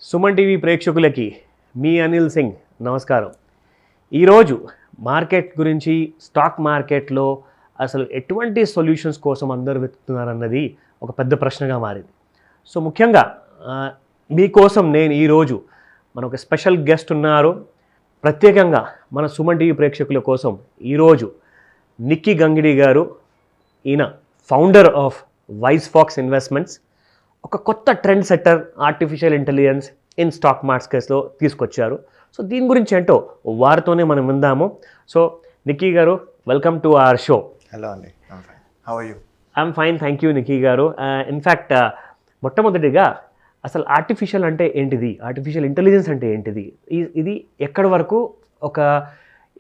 Suman TV ప్రేక్షకులకి మీ అనిల్ సింగ్ నమస్కారం. ఈరోజు మార్కెట్ గురించి, స్టాక్ మార్కెట్లో అసలు ఎటువంటి సొల్యూషన్స్ కోసం అందరూ వెతుకుతున్నారన్నది ఒక పెద్ద ప్రశ్నగా మారింది. సో ముఖ్యంగా మీకోసం నేను ఈరోజు మన ఒక స్పెషల్ గెస్ట్ ఉన్నారు. ప్రత్యేకంగా మన సుమన్ టీవీ ప్రేక్షకుల కోసం ఈరోజు నిక్కీ గంగిడి గారు, ఈయన founder of wise fox investments, ఒక కొత్త trend setter artificial intelligence in stock మార్కెట్స్లో తీసుకొచ్చారు. సో దీని గురించి ఏంటో వారితోనే మనం విందాము. సో నిక్కీ గారు, welcome to our show. Hello అండి, how are you? I'm fine, thank you Nikki గారు. ఇన్ఫ్యాక్ట్ మొట్టమొదటిగా అసలు ఆర్టిఫిషియల్ అంటే ఏంటిది, ఆర్టిఫిషియల్ ఇంటెలిజెన్స్ అంటే ఏంటిది, ఇది ఎక్కడి వరకు ఒక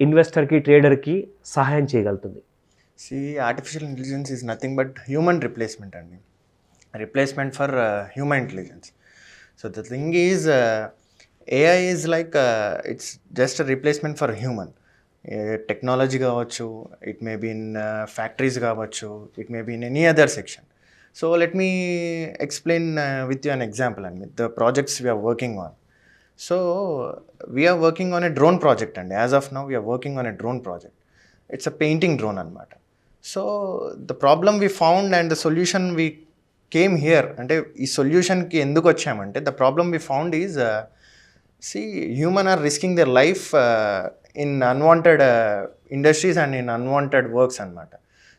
ఇన్వెస్టర్కి, ట్రేడర్కి సహాయం చేయగలుగుతుంది? Artificial intelligence is nothing but human replacement అండి. Replacement for human intelligence. So the thing is, AI is like it's just a replacement for human. Technology కావచ్చు, it may be in factories కావచ్చు, it may be in any other section. So let me explain with you an example and with the projects we are working on. So we are working on a drone project, and as of now we are working on a drone project. It's a painting drone anamata. So the problem we found and the solution we came here, అంటే ఈ సొల్యూషన్కి ఎందుకు వచ్చామంటే, the problem we found is human are risking their life in unwanted industries and in unwanted works అనమాట.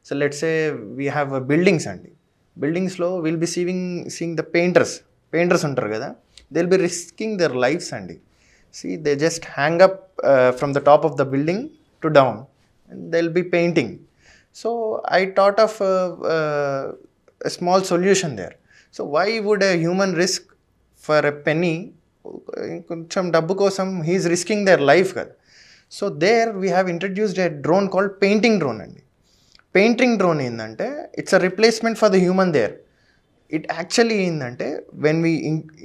So let's say we have buildings అండి. బిల్డింగ్స్లో will be seeing the painters ఉంటారు కదా, they will be risking their lives అండి. They just hang up from the top of the building to down and they will be painting. So I thought of a small solution there. So why would a human risk for a penny? కొంచెం డబ్బు కోసం he is risking their life కదా. So there we have introduced a drone called painting drone అండి. Painting drone ఏంటంటే it's a replacement for the human there. It actually ఏంటంటే when we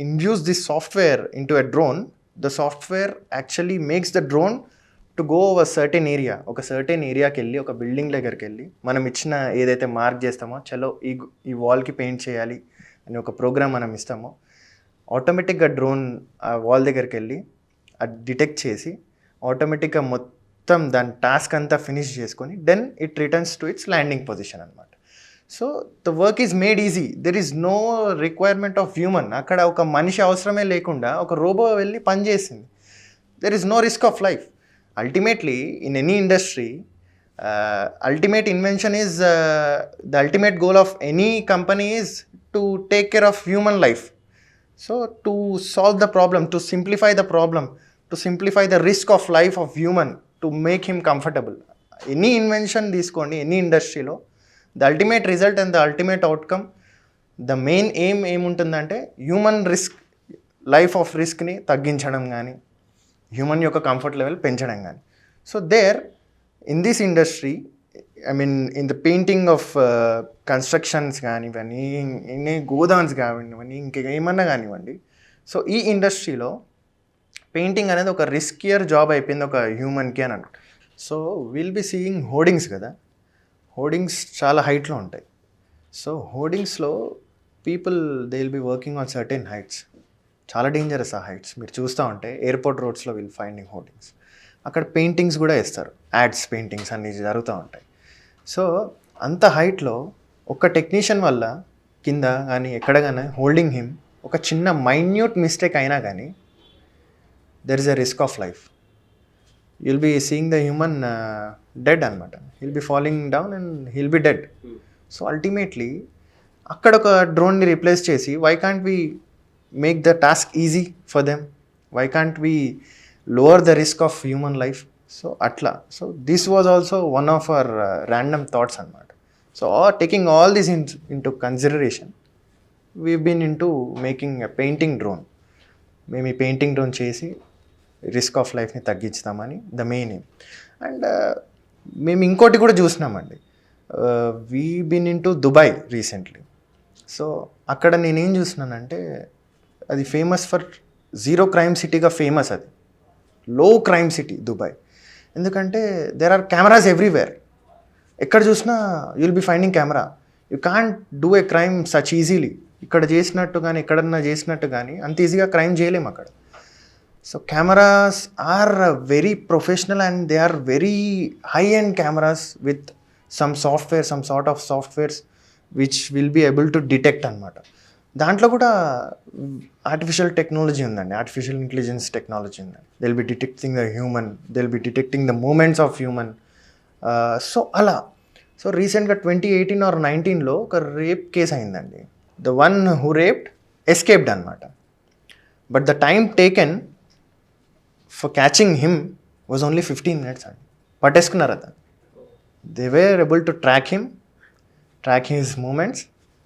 induce this software into a drone, the software actually makes the drone to go over certain area. ఒక certain ఏరియాకి వెళ్ళి, ఒక building దగ్గరికి వెళ్ళి, మనం ఇచ్చిన ఏదైతే మార్క్ చేస్తామో, చలో ఈ వాల్కి పెయింట్ చేయాలి అని ఒక ప్రోగ్రామ్ మనం ఇస్తామో, ఆటోమేటిక్గా డ్రోన్ ఆ వాల్ దగ్గరికి వెళ్ళి అది డిటెక్ట్ చేసి ఆటోమేటిక్గా మొత్తం దాని టాస్క్ అంతా ఫినిష్ చేసుకొని then it returns to its landing position అనమాట. So the work is made easy. There is no requirement of human. అక్కడ ఒక మనిషి అవసరమే లేకుండా ఒక రోబో వెళ్ళి పనిచేసింది. There is no risk of life. Ultimately, in any industry, ultimate invention is the ultimate goal of any company is to take care of human life. So to solve the problem, to simplify the problem, to simplify the risk of life of human, to make him comfortable. Any invention తీసుకోండి, any industry లో the ultimate result and the ultimate outcome, the main aim ఏముంటుందంటే human risk, life of రిస్క్ని తగ్గించడం కానీ, human యొక్క comfort level పెంచడం కానీ. So there in this industry, I mean in the painting of constructions కానివ్వండి, ఇన్ని గోదాన్స్ కానివ్వండి, ఇంకేమన్నా కానివ్వండి, సో ఈ ఇండస్ట్రీలో పెయింటింగ్ అనేది ఒక రిస్కియర్ జాబ్ అయిపోయింది ఒక హ్యూమన్కి అని అనుకుంటా. So will be seeing hoardings కదా, హోర్డింగ్స్ చాలా హైట్లో ఉంటాయి. సో హోర్డింగ్స్లో people they will be working on certain heights. చాలా డేంజరస్ ఆ హైట్స్. మీరు చూస్తూ ఉంటే ఎయిర్పోర్ట్ రోడ్స్లో విల్ ఫైండింగ్ హోర్డింగ్స్. అక్కడ పెయింటింగ్స్ కూడా వేస్తారు, యాడ్స్ పెయింటింగ్స్ అన్నీ జరుగుతూ ఉంటాయి. సో అంత హైట్లో ఒక టెక్నీషియన్ వల్ల కింద కానీ ఎక్కడ కానీ హోల్డింగ్ హిమ్ ఒక చిన్న మైన్యూట్ మిస్టేక్ అయినా కానీ there is a risk of life. You'll be seeing the human dead అనమాట. He'll be falling down and he'll be dead. So ultimately అక్కడ ఒక డ్రోన్ని రీప్లేస్ చేసి why can't we make the task easy for them? Why can't we lower the risk of human life? So atla, so this was also one of our random thoughts anamata. So taking all this into consideration, we've been into making a painting drone. Meme painting drone chesi risk of life ni tagginchadamani the main aim. And meme inkoti kuda chusnamandi. We've been into Dubai recently. So akkada nenu em chusnanante, అది famous for zero crime సిటీగా famous. అది లో crime city Dubai. ఎందుకంటే there are cameras everywhere. ఎక్కడ చూసినా you will be finding camera. You can't do a crime such easily. ఇక్కడ చేసినట్టు కానీ ఎక్కడన్నా చేసినట్టు కానీ అంత ఈజీగా క్రైమ్ చేయలేము అక్కడ. So cameras are very professional and they are very high end cameras with some sort of softwares which will be able to detect అనమాట. దాంట్లో కూడా ఆర్టిఫిషియల్ టెక్నాలజీ ఉందండి, ఆర్టిఫిషియల్ ఇంటెలిజెన్స్ టెక్నాలజీ ఉందండి. They will be detecting the human, they will be detecting the moments of human. So అలా. So రీసెంట్గా 2018 or 19లో ఒక rape case అయిందండి. The one who raped escaped అనమాట. But the time taken for catching him was only 15 minutes అండి. పట్టేసుకున్నారు అతను. They were able to track his moments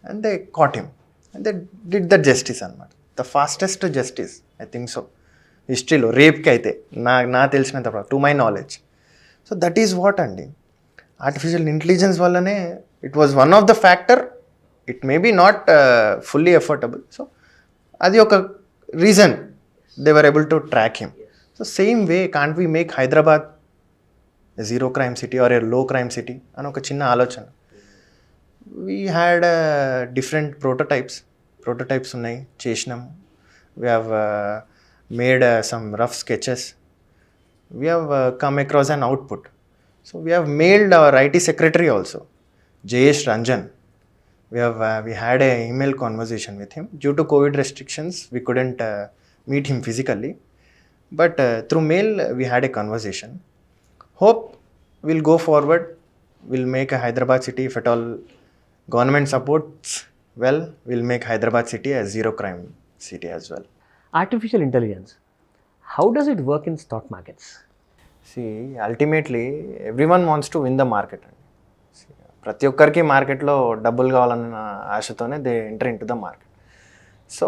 and they caught him and they did the justice అనమాట. The fastest justice I think so హిస్టరీలో రేప్కి అయితే నా తెలిసినంత to my knowledge. So that is what అండి, ఆర్టిఫిషియల్ ఇంటెలిజెన్స్ వల్లనే it was one of the factor. It may be not fully affordable. So అది ఒక reason they were able to track him. So same way can't we make Hyderabad zero crime city or a low crime city అని ఒక చిన్న ఆలోచన. We had different prototypes ఉన్నాయి, చేసినాం. We have made some rough sketches. We have come across an output. So we have mailed our IT secretary also, Jayesh Ranjan. We had a email conversation with him. Due to COVID restrictions, we couldn't meet him physically. But through mail, we had a conversation. Hope we'll go forward. We'll make a Hyderabad city, if at all government supports well, we'll make Hyderabad city a zero crime city as well. Artificial intelligence, how does it work in stock markets? See, ultimately everyone wants to win the market. ప్రతి ఒక్కరికి మార్కెట్లో డబ్బులు కావాలన్న ఆశతోనే they enter into the market. So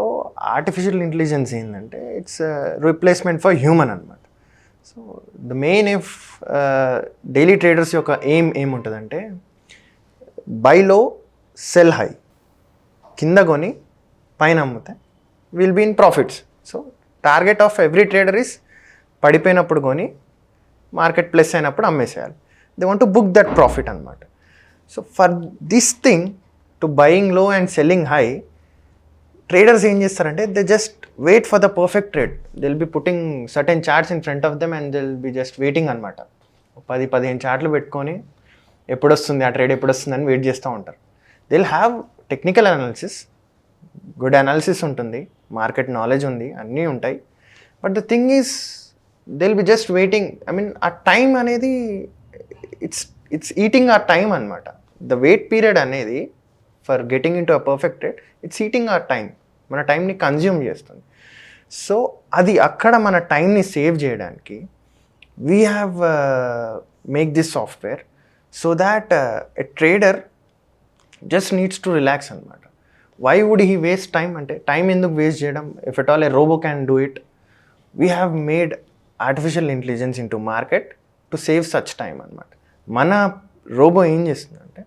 artificial intelligence ఏంటంటే it's replacement for human అనమాట. So the main if daily traders యొక్క ఏముంటుందంటే బై లో సెల్ హై, కింద కొని పైన అమ్మితే will be in profits. So target of every trader is పడిపోయినప్పుడు కొని మార్కెట్ ప్లస్ అయినప్పుడు అమ్మేసేయాలి. They want to book that profit అనమాట. So for this thing to buying low and selling high, traders ఏం చేస్తారంటే they just wait for the perfect trade. They will be putting certain charts in front of them and they will be just waiting అనమాట. 10-15 చార్ట్లు పెట్టుకొని ఎప్పుడు వస్తుంది ఆ trade, ఎప్పుడు వస్తుంది అని వెయిట్ చేస్తూ ఉంటారు. They will have technical analysis, good analysis ఉంటుంది, మార్కెట్ నాలెడ్జ్ ఉంది, అన్నీ ఉంటాయి. But the thing is they will be just waiting. I mean ఆ టైం అనేది ఇట్స్ ఈటింగ్ ఆ టైం అనమాట. ద వెయిట్ పీరియడ్ అనేది for getting in to a perfect trade, it's eating ఆ టైం, మన టైంని కన్జ్యూమ్ చేస్తుంది. సో అది అక్కడ మన టైంని సేవ్ చేయడానికి we have make this software so that a trader just needs to relax అనమాట. Why would he waste time అంటే టైం ఎందుకు వేస్ట్ చేయడం? If at all a robot can do it, we have made artificial intelligence into market to save such time అనమాట. మన robot ఏం చేస్తుందంటే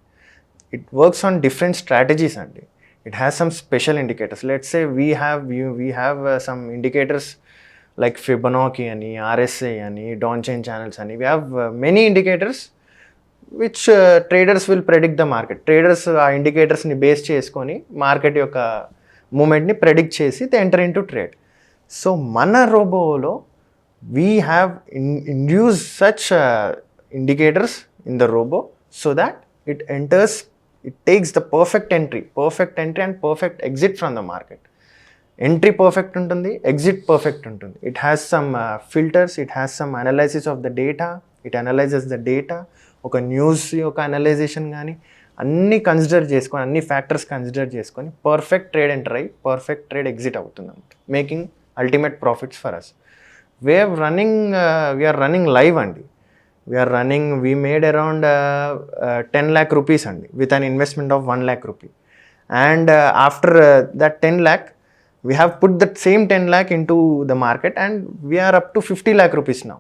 it works on different strategies అండి. It has some special indicators. Let's say we have some indicators like Fibonacci అని, RSI అని, Donchian channels అని. We have many indicators which traders will predict the market. Traders ఆ ఇండికేటర్స్ని base చేసుకొని market యొక్క మూమెంట్ని predict చేసి they enter into trade. So మన రోబోలో we have induce such indicators in the robo so that it takes the perfect entry and perfect exit from the market. Entry perfect untundi, exit perfect untundi. It has some filters, it has some analysis of the data, it analyzes the data. ఒక news యొక్క analysation కానీ అన్నీ consider చేసుకొని, అన్ని factors consider చేసుకొని perfect trade enter అయ్యి perfect trade exit అవుతుంది అనమాట, making ultimate profits for us. We are running live అండి. We made around 10 lakh rupees and with an investment of 1 lakh rupee. And after that 10 lakh, we have put that same 10 lakh into the market and we are up to 50 lakh rupees now.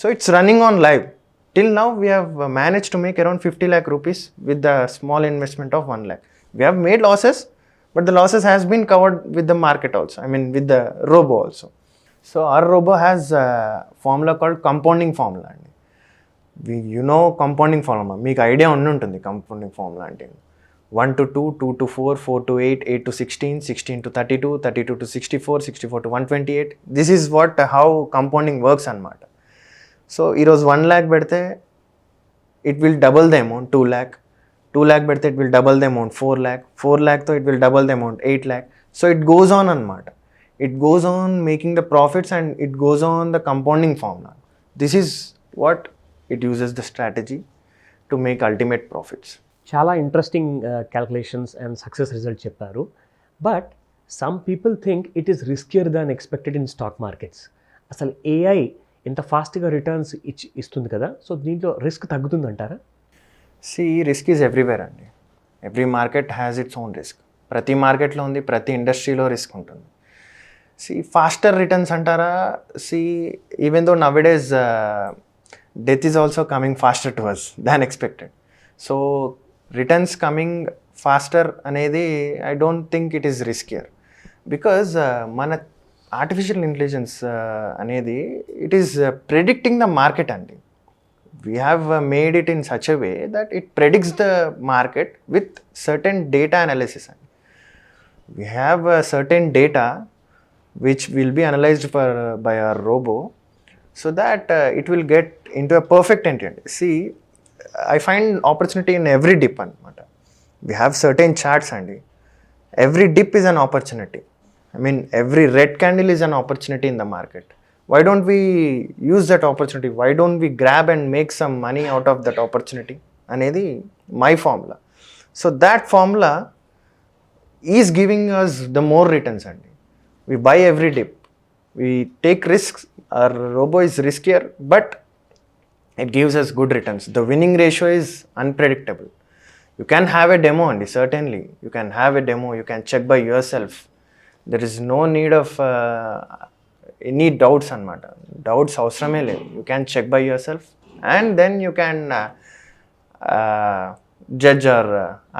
So it's running on live. Till now, we have managed to make around 50 lakh rupees with the small investment of 1 lakh. We have made losses, but the losses has been covered with the market also. I mean, with the robo also. So our robo has a formula called compounding formula. Compounding formula మీకు idea ఉంటుంది. Compounding formula అంటే 1 to 2, 2 to 4, 4 to 8, 8 to 16, 16 to 32, 32 to 64, 64 to 128. This is how compounding works అన్నమాట. So ఈరోజు 1 lakh పెడితే it will double the amount 2 lakh, 2 lakh పెడితే it will double the amount 4 lakh, 4 lakh తో it will double the amount 8 lakh. So it goes on అన్నమాట. It goes on making the profits and it goes on the compounding formula. This is what it uses the strategy to make ultimate profits. చాలా interesting calculations and success result చెప్పారు. But some people think it is riskier than expected in stock markets. అసలు AI ఇంత ఫాస్ట్గా returns ఇస్తుంది కదా, so దీంట్లో risk తగ్గుతుందంటారా? Risk is everywhere అండి. Every market has its own risk. ప్రతి మార్కెట్లో ఉంది, ప్రతి ఇండస్ట్రీలో రిస్క్ ఉంటుంది. ఫాస్టర్ రిటర్న్స్ అంటారా? Even though nowadays death is also coming faster to us than expected. So returns coming faster అనేది I don't think it is riskier. Because మన artificial intelligence అనేది it is predicting the market అండి. We have made it in such a way that it predicts the market with certain data analysis అండి. We have certain data which will be analyzed by our robo, so that it will get into a perfect intent. I find opportunity in every dip anamata. We have certain charts and every dip is an opportunity. I mean, every red candle is an opportunity in the market. Why don't we use that opportunity? Why don't we grab and make some money out of that opportunity? Anedi my formula. So that formula is giving us the more returns and we buy every dip, we take risks. Our robo is riskier, but it gives us good returns. The winning ratio is unpredictable. You can have a demo, and certainly you can have a demo, you can check by yourself. There is no need of any doubts anamata. Doubts avasarame ledhu. You can check by yourself and then you can judge our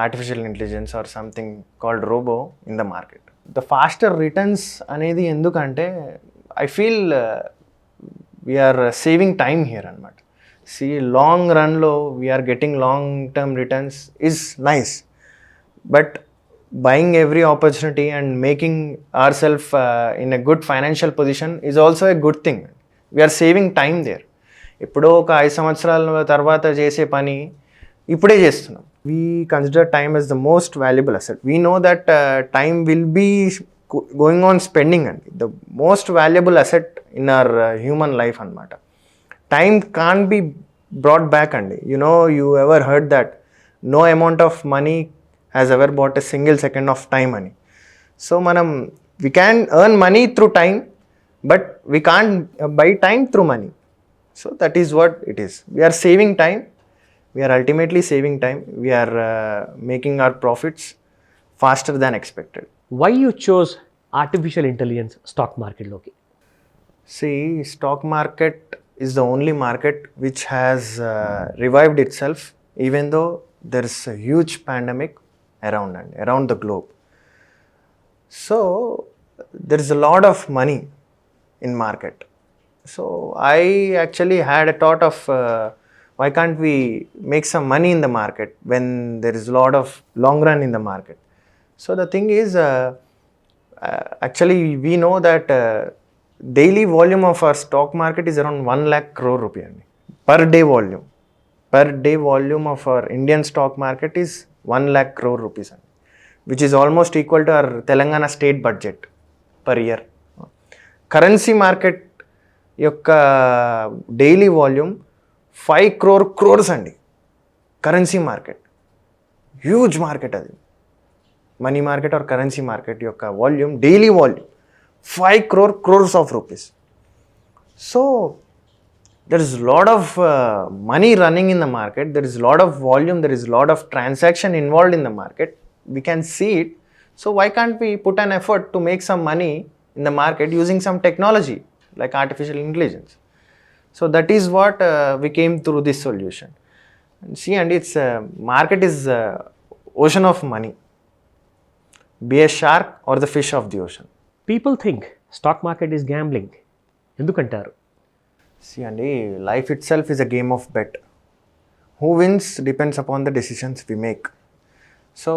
artificial intelligence or something called robo in the market. The faster returns అనేది ఎందుకంటే I feel we are saving time here అనమాట. Long రన్లో we are getting long term returns is nice, but buying every opportunity and making ourselves in a good financial position is also a good thing. We are saving time there. ఎప్పుడో ఒక 5 సంవత్సరాల తర్వాత చేసే పని ఇప్పుడే చేస్తున్నాం. We consider time as the most valuable asset. We know that time will be going on spending and the most valuable asset in our human life anamata. Time can't be brought back and you ever heard that no amount of money has ever bought a single second of time ani. So we can earn money through time, but we can't buy time through money. So that is what it is. We are saving time. We are ultimately saving time. We are making our profits faster than expected. Why you chose artificial intelligence stock market loki? Stock market is the only market which has revived itself even though there is a huge pandemic around the globe. So there is a lot of money in market. So I actually had a thought of why can't we make some money in the market when there is a lot of long run in the market? So the thing is, actually we know that daily volume of our stock market is around 1 lakh crore rupee per day volume. Per day volume of our Indian stock market is 1 lakh crore rupees, which is almost equal to our Telangana state budget per year. Currency market yokka daily volume 5 crores అండి. Currency market huge market, అది money market or currency market యొక్క volume, daily volume 5 crores of rupees. So there is a lot of money running in the market, there is a lot of volume, there is a lot of transaction involved in the market. We can see it. So why can't we put an effort to make some money in the market using some technology like artificial intelligence? So that is what we came through this solution. And it's market is ocean of money. Be a shark or the fish of the ocean. People think stock market is gambling. Endukantaru? Life itself is a game of bet. Who wins depends upon the decisions we make. So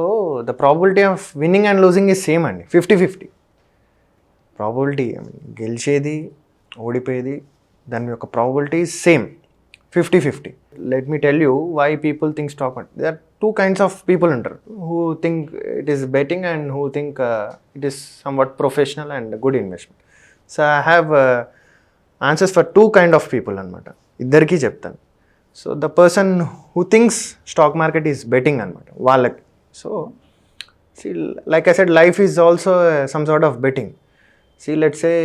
the probability of winning and losing is same అండి, 50-50. Probability గెలిచేది ఓడిపోయేది దాని యొక్క probability same, 50-50. Let me tell you why people think stock market. They are two kinds of people ఉంటారు, who think it is betting and who think it is somewhat professional and good investment. So I have answers for two kind of people అనమాట, ఇద్దరికీ చెప్తాను. So the person who thinks stock market is betting అనమాట వాళ్ళకి. So see, like I said, life is also some sort of betting. See, let's say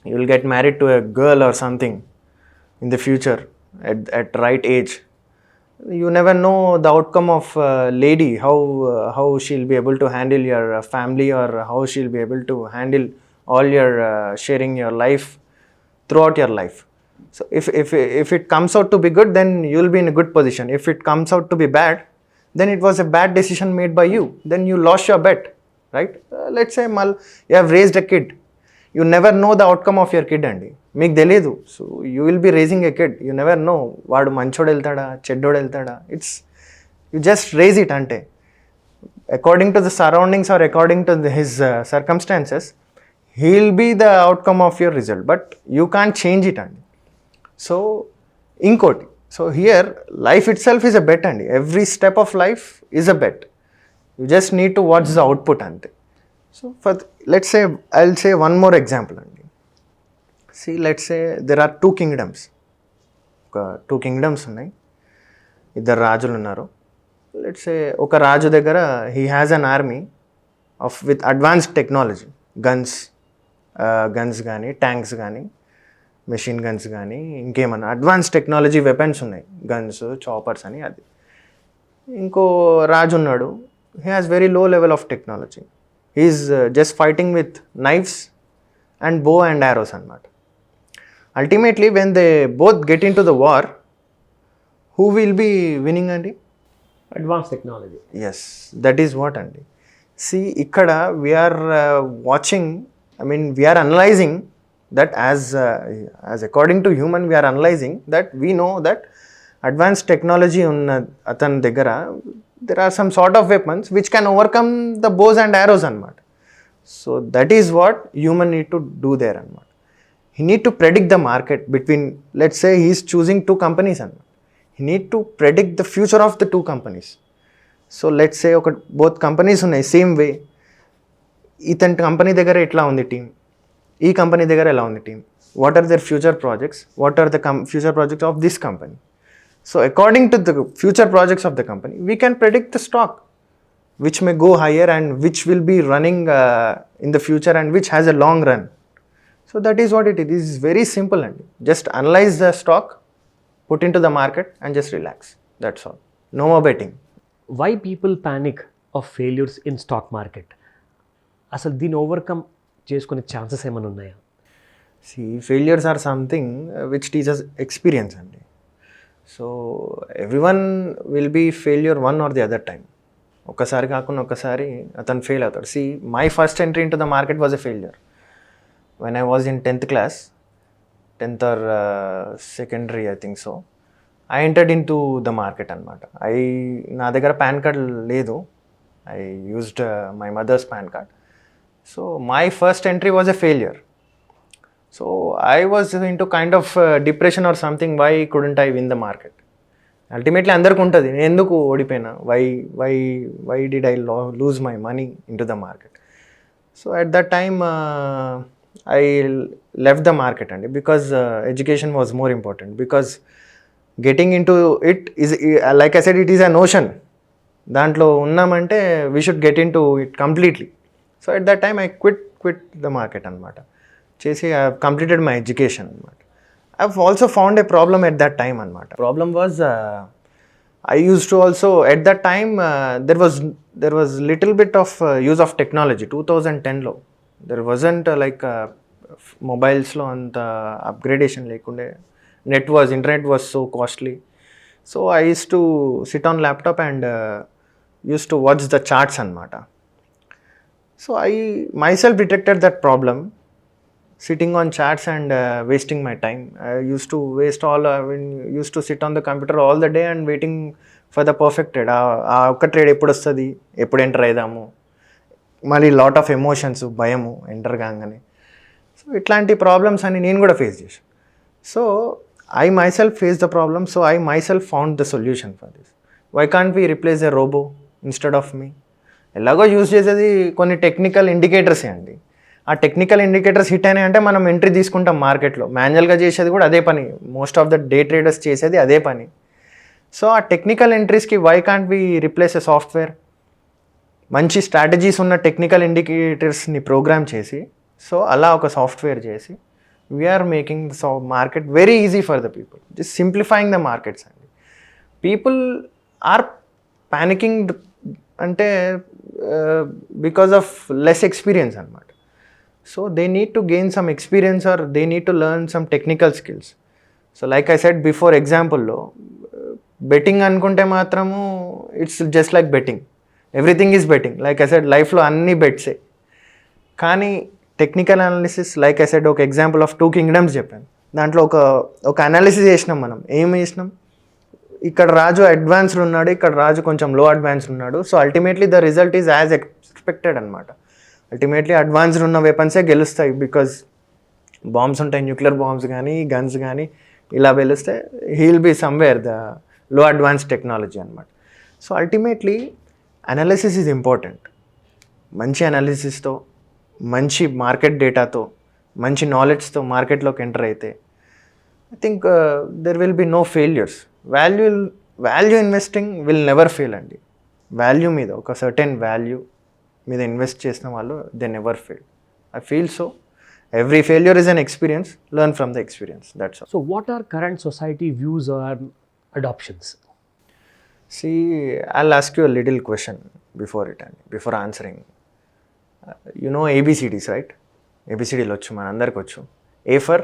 you will get married to a girl or something in the future at right age. You never know the outcome of lady, how she'll be able to handle your family, or how she'll be able to handle all your sharing your life throughout your life. So if it comes out to be good, then you'll be in a good position. If it comes out to be bad, then it was a bad decision made by you. Then you lost your bet, right? Let's say you have raised a kid. You never know the outcome of your kid andi. Meek teliyadu. So you will be raising a kid. You never know vaadu manchodu eltada, cheddodu eltada. It's you just raise it ante. According to the surroundings or according to his circumstances, he'll be the outcome of your result. But you can't change it andi. So inkoti. So here, life itself is a bet andi. Every step of life is a bet. You just need to watch the output ante. So let's say, I'll say one more example andi. See, let's say there are two kingdoms. Two kingdoms ఉన్నాయి, ఇద్దరు రాజులు ఉన్నారు. Let's say ఒక రాజు దగ్గర he has an army with advanced technology, guns కానీ tanks కానీ machine guns కానీ ఇంకేమన్నా అడ్వాన్స్ టెక్నాలజీ వెపన్స్ ఉన్నాయి, గన్స్ చాపర్స్ అని. అది ఇంకో రాజు ఉన్నాడు, he has very low level of technology. He is just fighting with knifes and bow and arrows అనమాట. Ultimately when they both get into the war, who will be winning అండి? Advance technology. Yes, that is what అండి. See ఇక్కడ we are watching, I mean we are analysing that as according to human, we are analyzing that we know that advanced technology unna atan daggara there are some sort of weapons which can overcome the bows and arrows anamata. So that is what human need to do there anamata. He need to predict the market between, let's say he is choosing two companies anamata. He need to predict the future of the two companies. So let's say both companies unnai same way, itan company daggara etla undi team, ఈ company దగ్గర ఎలా ఉంది team, what are their future projects, what are the future projects of this company. So according to the future projects of the company we can predict the stock which may go higher and which will be running in the future and which has a long run. So that is what it is very simple అండి. Just analyse the stock, put into the market and just relax, that's all. No more betting. Why people panic of failures in stock market? అసలు దీన్ని overcome చేసుకునే chances ఏమైనా ఉన్నాయా? See, failures are something which teachers experience అండి. So every one will be failure one or the other time. ఒక్కసారి కాకుండా ఒక్కసారి అతను ఫెయిల్ అవుతాడు. See, my first entry into the market was a failure when I was in 10th class, 10th or secondary, I think so. I entered into the market అనమాట. నా దగ్గర pan card లేదు, I used my mother's pan card. So my first entry was a failure. So I was into kind of depression or something. Why couldn't I win the market? Ultimately అందరికి ఉంటుంది, నేను ఎందుకు ఓడిపోయినా, why did I lose my money into the market? So at that time I left the market అండి, because education was more important. Because getting into it is, like I said, it is an ocean. దాంట్లో ఉన్నామంటే we should get into it completely. So at that time I quit the market అనమాట. చేసి I have completed my education అనమాట. I have also found a problem at that time అనమాట. Problem was I used to also at that time there was little bit of use of technology. 2010లో there wasn't like మొబైల్స్లో అంత upgradation లేకుండే. internet was so costly. So I used to sit on laptop and used to watch the charts అనమాట. So I myself detected that problem, sitting on charts and wasting my time. I used to waste used to sit on the computer all the day and waiting for the perfect trade. ఆ ఒక్క trade ఎప్పుడు వస్తుంది, ఎప్పుడు enter అవుదాము, మళ్ళీ lot of emotions, భయము enter కాగానే. So ఇట్లాంటి ప్రాబ్లమ్స్ అని నేను కూడా ఫేస్ చేశాను. So I myself face the problem. So I myself found the solution for this. Why can't we replace the robot instead of me? ఎలాగో use చేసేది కొన్ని టెక్నికల్ ఇండికేటర్సే అండి. ఆ టెక్నికల్ ఇండికేటర్స్ హిట్ అయినాయి అంటే మనం entry తీసుకుంటాం మార్కెట్లో. మాన్యువల్గా చేసేది కూడా అదే పని, most of the day traders చేసేది అదే పని. సో ఆ టెక్నికల్ ఎంట్రీస్కి why can't we replace a software? మంచి స్ట్రాటజీస్ ఉన్న టెక్నికల్ ఇండికేటర్స్ని ప్రోగ్రామ్ చేసి, సో అలా ఒక సాఫ్ట్వేర్ చేసి we are making the market very easy for the people, just simplifying the markets అండి. పీపుల్ ఆర్ ప్యానికింగ్ అంటే బికాస్ ఆఫ్ లెస్ ఎక్స్పీరియన్స్ అనమాట. So they need to gain some experience or they need to learn some technical skills. So like I said before ఎగ్జాంపుల్లో, betting అనుకుంటే మాత్రము it's just like betting, everything is betting. Like I said లైఫ్లో అన్ని బెట్సే. కానీ technical analysis, like I said ఒక example of 2 kingdoms చెప్పాను. దాంట్లో ఒక అనాలిసిస్ చేసినాం మనం. ఏం చేసినాం? ఇక్కడ రాజు అడ్వాన్స్డ్ ఉన్నాడు, ఇక్కడ రాజు కొంచెం లో అడ్వాన్స్డ్ ఉన్నాడు. So ultimately the result is as expected అనమాట. అల్టిమేట్లీ అడ్వాన్స్డ్ ఉన్న వెపన్సే గెలుస్తాయి, బికాజ్ బాంబ్స్ ఉంటాయి, న్యూక్లియర్ బాంబ్స్ కానీ గన్స్ కానీ, ఇలా వెలిస్తే he will be somewhere the low advance technology అనమాట. So ultimately analysis is important. మంచి అనాలిసిస్తో, మంచి మార్కెట్ డేటాతో, మంచి నాలెడ్జ్తో మార్కెట్లోకి ఎంటర్ అయితే I think there will be no failures. Value investing will never fail అండి. వాల్యూ మీద, ఒక సర్టెన్ వాల్యూ మీద ఇన్వెస్ట్ చేసిన వాళ్ళు they never fail. I feel so. Every failure is an experience. Learn from the experience. That's all. So what are current society views or adoptions? See, I'll ask you a little question before it and before answering. You know ABCDs, right? ABCDలు వచ్చు, మన అందరికి వచ్చు. A for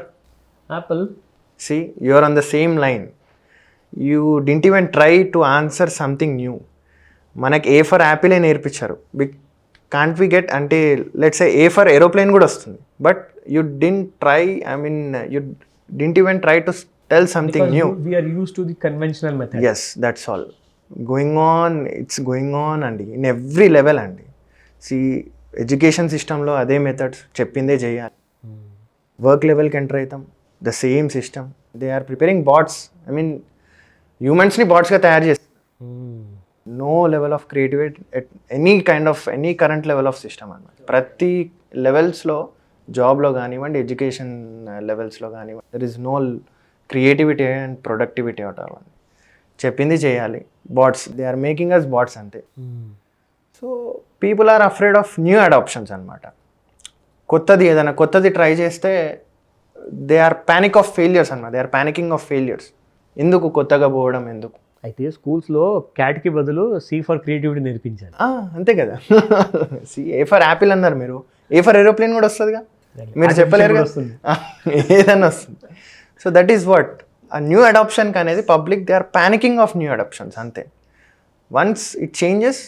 Apple. See, you are on the same line. You didn't even try to answer something new. మనకి A for Apple నేర్పించారు. Can't we get అంటే let's say A for aeroplane కూడా వస్తుంది. But you didn't try, I mean you didn't even try to tell something Because new. we are used to the conventional method. Yes, that's all. It's going on అండి, in every level అండి. See education సిస్టంలో అదే methods చెప్పిందే చేయాలి. Work లెవెల్కి enter అవుతాం, the same system. They are preparing bots. I mean హ్యూమన్స్ని బాట్స్గా తయారు చేస్తారు. No level of creativity at any current level of system అన్నమాట. ప్రతి లెవెల్స్లో, జాబ్లో కానివ్వండి, ఎడ్యుకేషన్ లెవెల్స్లో కానివ్వండి, there is no creativity and productivity అవ్వాలి. చెప్పింది చేయాలి. Bots, they are making us bots అంతే. So people are afraid of new adoptions అనమాట. ఏదైనా కొత్తది ట్రై చేస్తే they are panic of failures అనమాట. They are panicking of failures. ఎందుకు కొత్తగా పోవడం ఎందుకు? అయితే స్కూల్స్లో క్యాట్కి బదులు సి ఫర్ క్రియేటివిటీ నేర్పించారు. అంతే కదా. ఏ ఫర్ యాపిల్ అన్నారు మీరు, ఏ ఫర్ ఏరోప్లేన్ కూడా వస్తుందిగా. మీరు చెప్పలేరు కదా, ఏదన్నా వస్తుంది. సో దట్ ఈస్ వాట్ ఆ న్యూ అడాప్షన్కి అనేది public they are panicking of new adoptions అంతే. Once it changes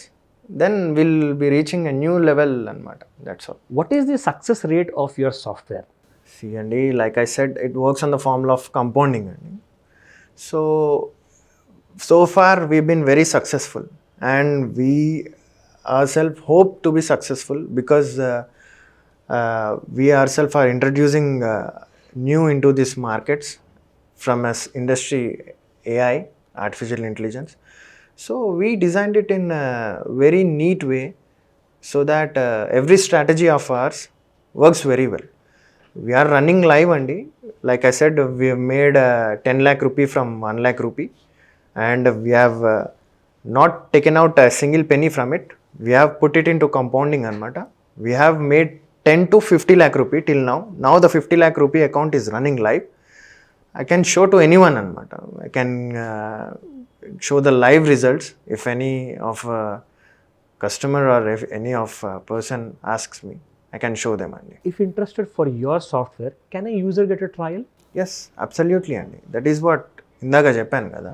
then will be reaching a new level అనమాట. That's all. What is the success rate of your software? See అండి, like I said, it works on the formula of compounding అండి. So far we've been very successful, and we ourselves hope to be successful because we ourselves are introducing new into these markets from as industry AI, artificial intelligence. So we designed it in a very neat way so that every strategy of ours works very well. We are running live andi. Like I said, we have made 10 lakh rupee from 1 lakh rupee, and we have not taken out a single penny from it. We have put it into compounding anamata. We have made 10 to 50 lakh rupee till now. Now the 50 lakh rupee account is running live. I can show to anyone anamata. I can show the live results if any of customer or if any of person asks me. I can show them andi. If interested for your software, can a user get a trial? Yes, absolutely andi. That is what ఇందాక చెప్పాను కదా.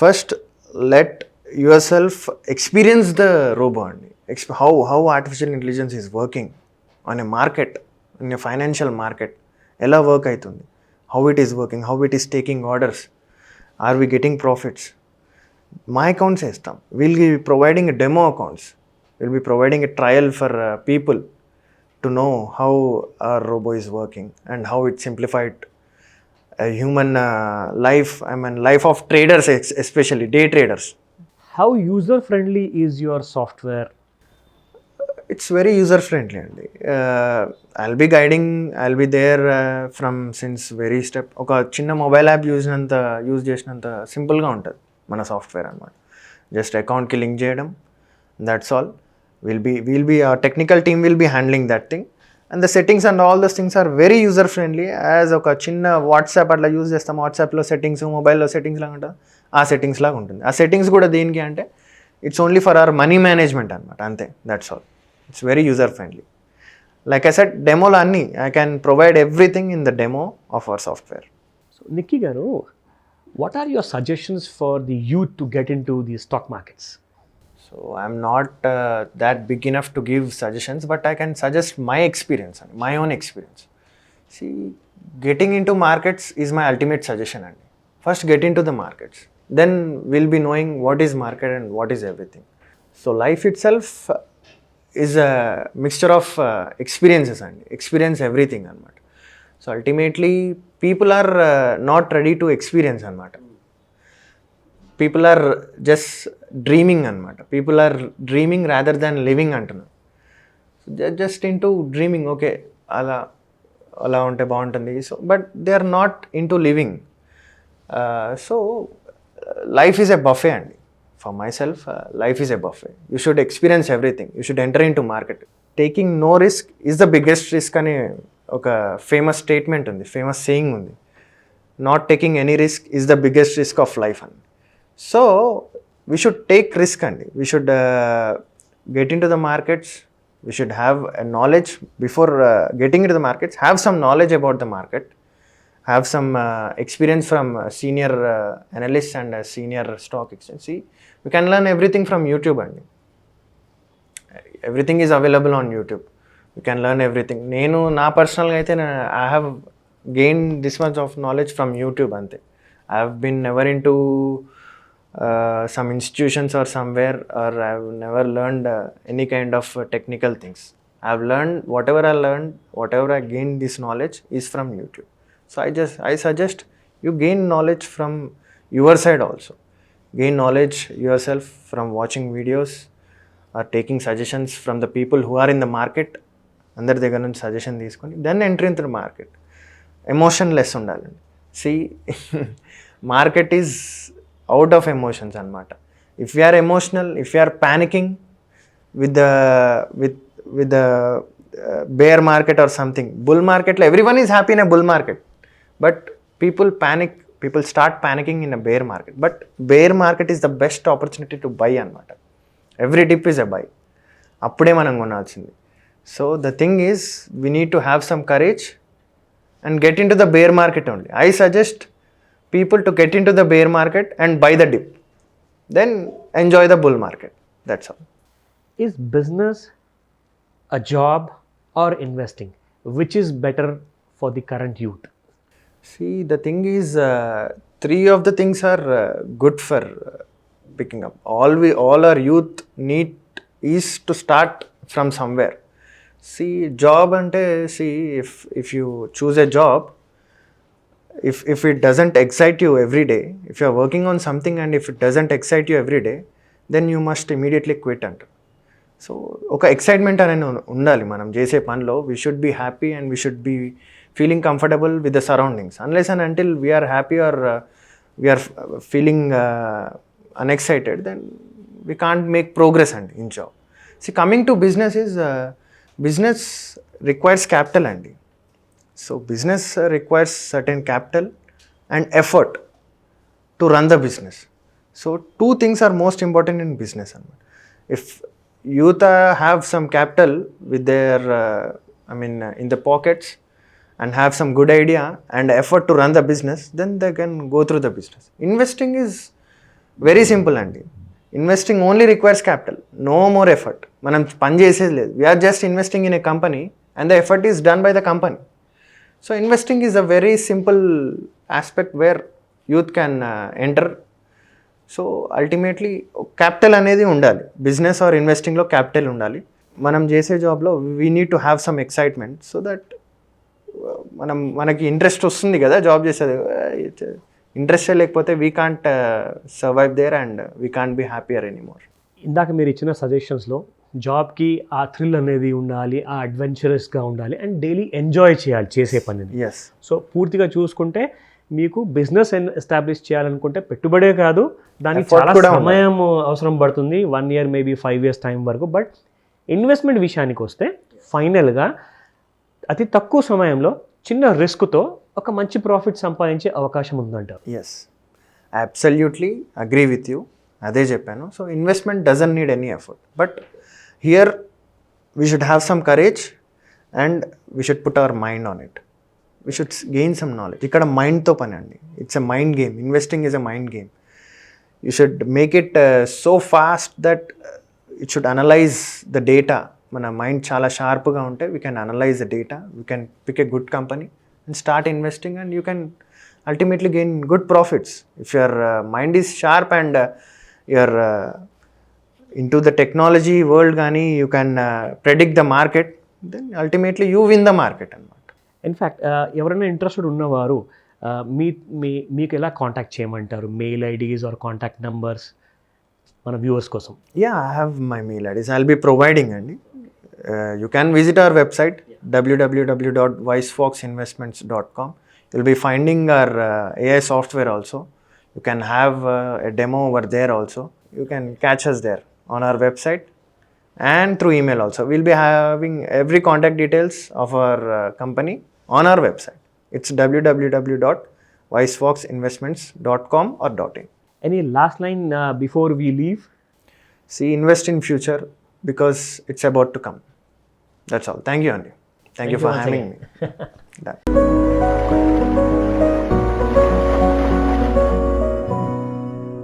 First, let yourself experience the robo అండి. How artificial intelligence is working on a market, in a financial market. ఎలా work అవుతుంది, how it is working, how it is taking orders, are we getting profits. మా accounts ఇస్తాం. Will be providing demo accounts, will be providing a trial for people to know how our robo is working and how it simplified human life, I mean life of traders, especially day traders. How user friendly is your software? It's very user friendly అండి. I'll be guiding, I'll be there from since very step. ఒక చిన్న mobile app use చేసినంత సింపుల్గా ఉంటుంది మన software అనమాట. Just అకౌంట్కి link చేయడం, that's all. Will be technical team will be handling that thing, and the settings and all those things are very user friendly. As ఒక చిన్న వాట్సాప్ అట్లా యూజ్ చేస్తాం, వాట్సాప్లో సెట్టింగ్స్, మొబైల్లో సెట్టింగ్స్ లాగా ఉంటుంది, ఆ సెట్టింగ్స్ లాగా ఉంటుంది. ఆ సెట్టింగ్స్ కూడా దేనికి అంటే it's only for our money management అనమాట, అంతే, that's all. It's very user friendly. Like I said, demo lo anni I can provide everything in the demo of our software. So Nikki garu, what are your suggestions for the youth to get into the stock markets? So I'm not that big enough to give suggestions, but I can suggest my experience, my own experience. See, getting into markets is my ultimate suggestion, and first get into the markets, then we'll be knowing what is market and what is everything. So life itself is a mixture of experiences, and experience everything అనమాట. So ultimately people are not ready to experience అనమాట. People are just dreaming అనమాట. People are dreaming rather than living అంటున్నారు. Just into dreaming, okay అలా అలా ఉంటే బాగుంటుంది. So but they are not into living. So life is a buffet అండి. For myself, life is a buffet. You should experience everything. You should enter into market. Taking no risk is the biggest risk అని ఒక famous statement ఉంది, famous saying ఉంది. Not taking any risk is the biggest risk of life అని. So we should take risk అండి. We should get into the markets. We should have a knowledge before getting into the markets. Have some knowledge about the market. Have some experience from senior analysts and senior stock exchange. See, we can learn everything from YouTube, and everything is available on YouTube. We can learn everything. Nenu na personal aithe I have gained this much of knowledge from YouTube ante. I have been never into some institutions or somewhere, or I have never learned any kind of technical things. I have learned whatever I learned, whatever I gained this knowledge is from YouTube. So I suggest you gain knowledge from your side also. Gain knowledge yourself from watching videos or taking suggestions from the people who are in the market. Andar దగ్గర నుంచి suggestion తీసుకొని then enter into the market. Emotionless ఉండాలండి. See, market is out of emotions అన్నమాట. If you are emotional, if you are panicking with the bear market or something, bull market లో everyone is happy in a bull market. But people panic, people start panicking in a bear market. But bear market is the best opportunity to buy అనమాట. Every dip is a buy. అప్పుడే మనం కొనాల్సింది. So the thing is we need to have some courage and get into the bear market only. I suggest people to get into the bear market and buy the dip. Then enjoy the bull market. That's all. Is business a job or investing? Which is better for the current youth? See, the thing is, three of the things are good for picking up. All our youth need is to start from somewhere. See, job ante, see, if you choose a job, if it doesn't excite you every day, if you are working on something and if it doesn't excite you every day, then you must immediately quit అంట. So ఒక excitement అనేది ఉండాలి మనం చేసే పనిలో. We should be happy and we should be feeling comfortable with the surroundings. Unless and until we are happy or we are feeling unexcited, then we can't make progress in job. See, coming to business is business requires capital andi. So business requires certain capital and effort to run the business. So two things are most important in business. If youth have some capital with their in the pockets and have some good idea and effort to run the business, then they can go through the business. Investing is very simple అండి. Investing only requires capital, no more effort. మనం పని చేసేది లేదు. We are just investing in a company and the effort is done by the company. So investing is a very simple aspect where youth can enter so ultimately capital అనేది ఉండాలి, business are ఇన్వెస్టింగ్లో capital ఉండాలి. మనం చేసే జాబ్లో we need to have some excitement so that మనకి interest వస్తుంది కదా job చేసేది. ఇంట్రెస్టే లేకపోతే we can't survive there and we can't be happier anymore. ఇందాక మీరు ఇచ్చిన సజెషన్స్లో జాబ్కి ఆ థ్రిల్ అనేది ఉండాలి, ఆ అడ్వెంచరస్గా ఉండాలి అండ్ డైలీ ఎంజాయ్ చేయాలి చేసే పనిని. ఎస్. సో పూర్తిగా చూసుకుంటే మీకు బిజినెస్ ఎస్టాబ్లిష్ చేయాలనుకుంటే పెట్టుబడే కాదు, దానికి Effort చాలా కూడా సమయం అవసరం పడుతుంది, 1 year మేబీ 5 years టైం వరకు. బట్ ఇన్వెస్ట్మెంట్ విషయానికి వస్తే ఫైనల్గా అతి తక్కువ సమయంలో చిన్న రిస్క్తో ఒక మంచి ప్రాఫిట్ సంపాదించే అవకాశం ఉందంటారు. Yes, absolutely agree with you. అదే చెప్పాను. So investment doesn't need any effort, but here we should have some courage and we should put our mind on it. We should gain some knowledge. ఇక్కడ మైండ్తో పని అండి. It's a mind game. Investing is a mind game. You should make it so fast that it should analyse the data. మన mind చాలా షార్ప్గా ఉంటే we can analyse the data, we can pick a good company and start investing and you can ultimately gain good profits. If your mind is sharp and you're into the technology world gani, you can predict the market, then ultimately you win the market అన్నమాట. In fact ఎవరైనా interested ఉన్నవారు మీకు ఎలా contact చేయమంటారు? Mail IDs or contact numbers మన viewers కోసం. Yeah, I have my mail IDs. I'll be providing అండి. You can visit our website www.wisefoxinvestments.com. You'll be finding our AI software also. You can have a demo over there also. You can catch us there on our website and through email also. We'll be having every contact details of our company on our website. It's www.wisefoxinvestments.com or .in. Any last line before we leave? See, invest in future because it's about to come. That's all. Thank you, Andy. Thank you for once having again. me. Done.